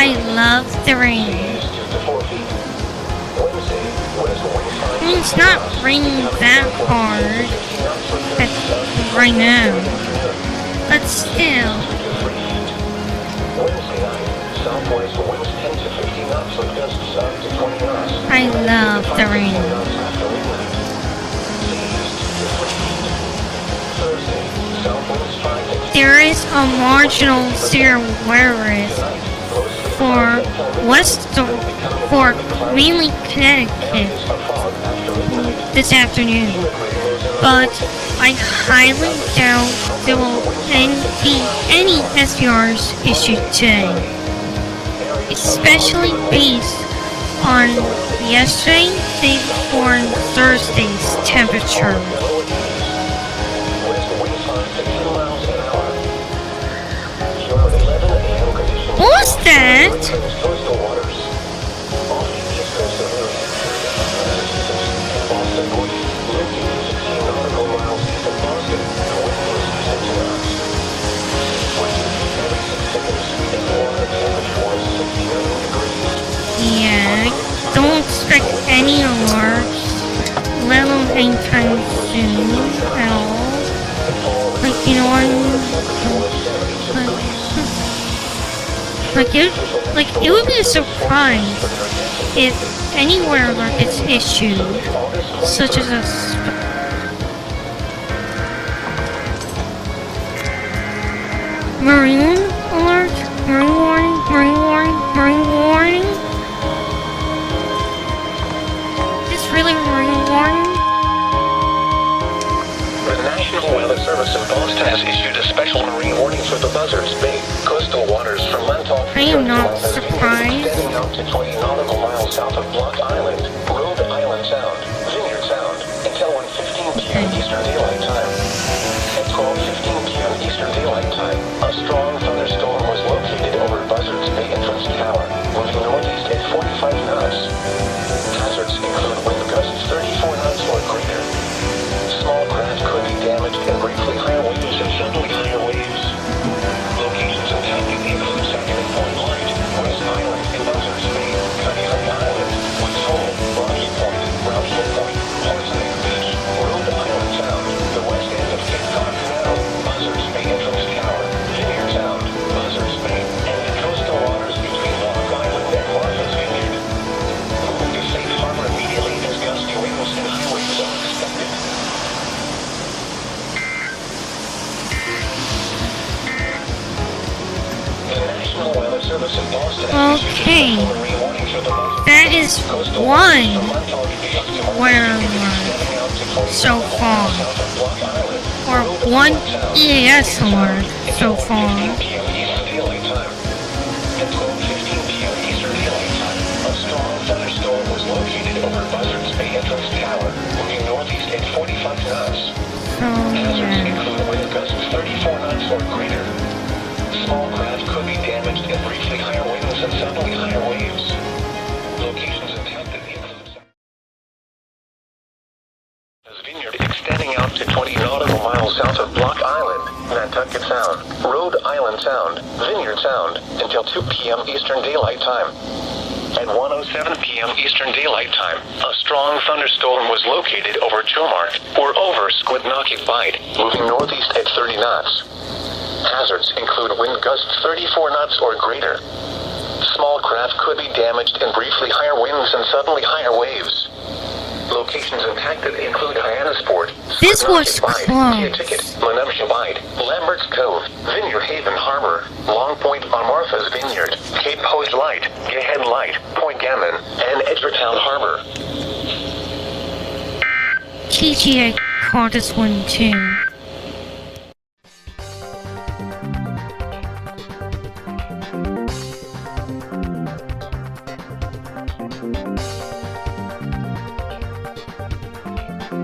I love the rain. I mean, it's not raining that hard right now, but still. I love the rain. There is a marginal severe weather risk for mainly Connecticut this afternoon, but I highly doubt there will be any SVRs issued today, especially based on yesterday, day before, and Thursday's temperature. What was that? Yeah, don't expect any alerts, let alone anytime soon at all. Like, you know what? It would be a surprise if anywhere alert gets issued, such as a marine alert, marine warning, marine warning, marine warning. Is this really marine warning? The National Weather Service in Boston has issued a special marine warning for the Buzzards Bay coastal waters from Montauk. I am not surprised. Extending out to 20 nautical miles south of Block Island, Rhode Island Sound, Vineyard Sound, until 1:15 p.m. Eastern Daylight Time. At 12:15 p.m. Eastern Daylight Time, a strong thunderstorm was located over Buzzards Bay entrance tower, moving northeast at 45 knots. Hazards include wind gusts 34 knots or greater. Small craft could be damaged and briefly higher winds and suddenly higher waves. Locations impacted include Satirical Point Light, West Island and Buzzards Bay, Cunningham Island, Woods Hole, Rocky Point, Rockhill Point, Horseneck Beach, Rhode Island Sound, the west end of Cape Cod Canal, Buzzards Bay entrance tower, Vineyard Sound, Buzzards Bay, and the coastal waters between Long Island and Martha's Vineyard. Moving to safe harbor immediately as gusty winds and high waves are expected. Okay, that is one weather alert so far, or one EAS alert so far. At 12:15 p.m. Eastern Daylight Time, a strong thunderstorm was located over Buzzards Bay entrance tower, moving northeast at 45 knots. Hazards include wind gusts 34 knots or greater. Small craft could be damaged and briefly higher winds and suddenly higher waves. Locations impacted include Vineyard extending out to 20 nautical miles south of Block Island, Nantucket Sound, Rhode Island Sound, Vineyard Sound, until 2 p.m. Eastern Daylight Time. At 1:07 p.m. Eastern Daylight Time, a strong thunderstorm was located over Chomark, or over Squidnocky Bight, moving northeast at 30 knots. Hazards include wind gusts 34 knots or greater. Small craft could be damaged and briefly higher winds and suddenly higher waves. Locations impacted include Hyannisport, This was close. Lenemsha Bight, Lambert's Cove, Vineyard Haven Harbor, Long Point on Martha's Vineyard, Cape Hose Light, Gayhead Light, Point Gammon, and Edgertown Harbor. TG, I caught this one too.